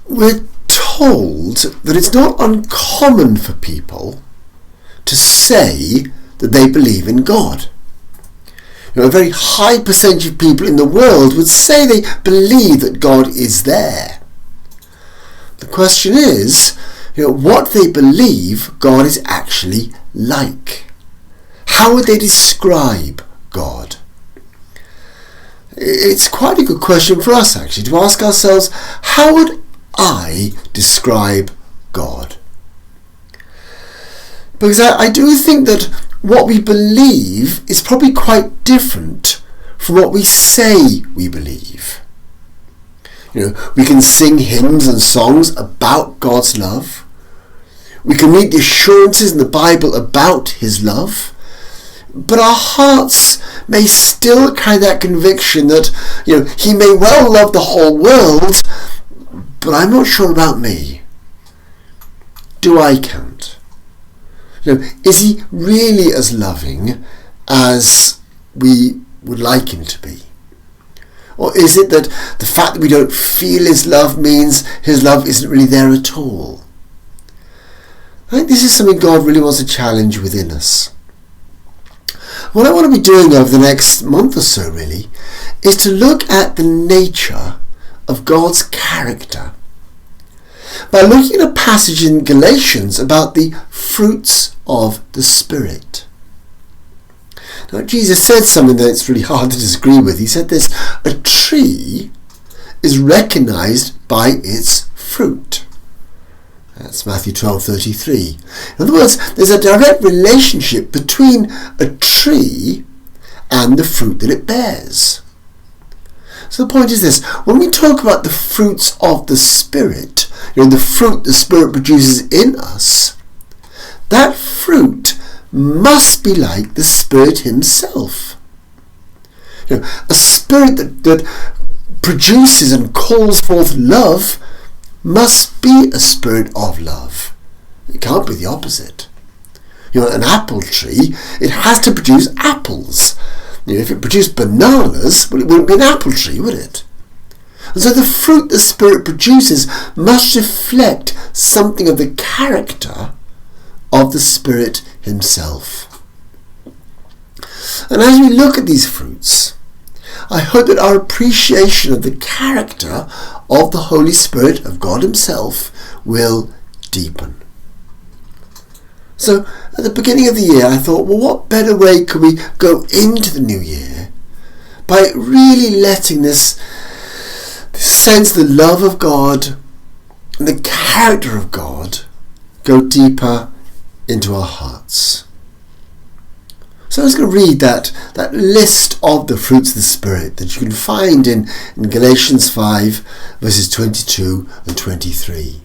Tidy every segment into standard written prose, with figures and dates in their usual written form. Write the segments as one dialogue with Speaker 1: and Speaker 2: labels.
Speaker 1: We're told that it's not uncommon for people to say that they believe in God. A very high percentage of people in the world would say they believe that God is there. The question is, what they believe God is actually like. How would they describe God? It's quite a good question for us actually to ask ourselves, how would I describe God? Because I do think that what we believe is probably quite different from what we say we believe. We can sing hymns and songs about God's love. We can read the assurances in the Bible about his love. But our hearts may still carry that conviction that, he may well love the whole world, but I'm not sure about me. Do I count? Is he really as loving as we would like him to be? Or is it that the fact that we don't feel his love means his love isn't really there at all? I think this is something God really wants to challenge within us. What I want to be doing over the next month or so really is to look at the nature of God's character by looking at a passage in Galatians about the fruits of the Spirit. Now Jesus said something that's really hard to disagree with. He said this: a tree is recognised by its fruit. That's Matthew 12:33. In other words, there's a direct relationship between a tree and the fruit that it bears. So the point is this: when we talk about the fruits of the Spirit, the fruit the Spirit produces in us, that fruit must be like the Spirit himself. A spirit that produces and calls forth love must be a spirit of love. It can't be the opposite. An apple tree, it has to produce apples. If it produced bananas, well, it wouldn't be an apple tree, would it? And so the fruit the Spirit produces must reflect something of the character of the Spirit himself. And as we look at these fruits, I hope that our appreciation of the character of the Holy Spirit of God himself will deepen. So at the beginning of the year I thought, well, what better way could we go into the new year by really letting this sense, the love of God and the character of God go deeper into our hearts. So I was going to read that list of the fruits of the Spirit that you can find in Galatians 5 verses 22 and 23.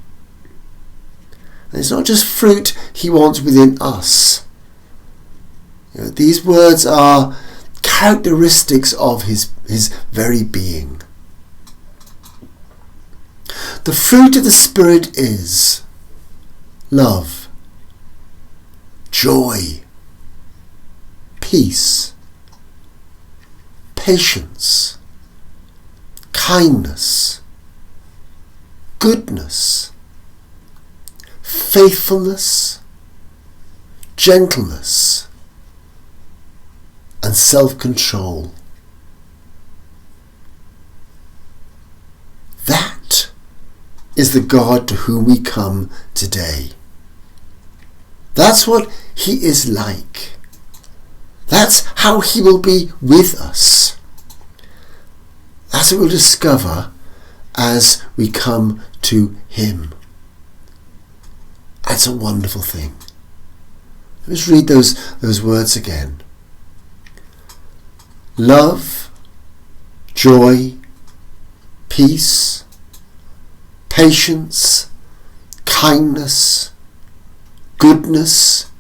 Speaker 1: And it's not just fruit he wants within us. These words are characteristics of his very being. The fruit of the Spirit is love, joy, peace, patience, kindness, goodness, faithfulness, gentleness, and self-control. That is the God to whom we come today. That's what he is like. That's how he will be with us. That's what we'll discover as we come to him. That's a wonderful thing. Let's read those words again. Love, joy, peace, patience, kindness, goodness,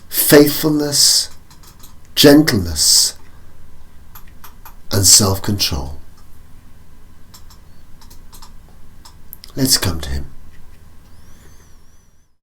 Speaker 1: faithfulness, gentleness, and self-control. Let's come to him.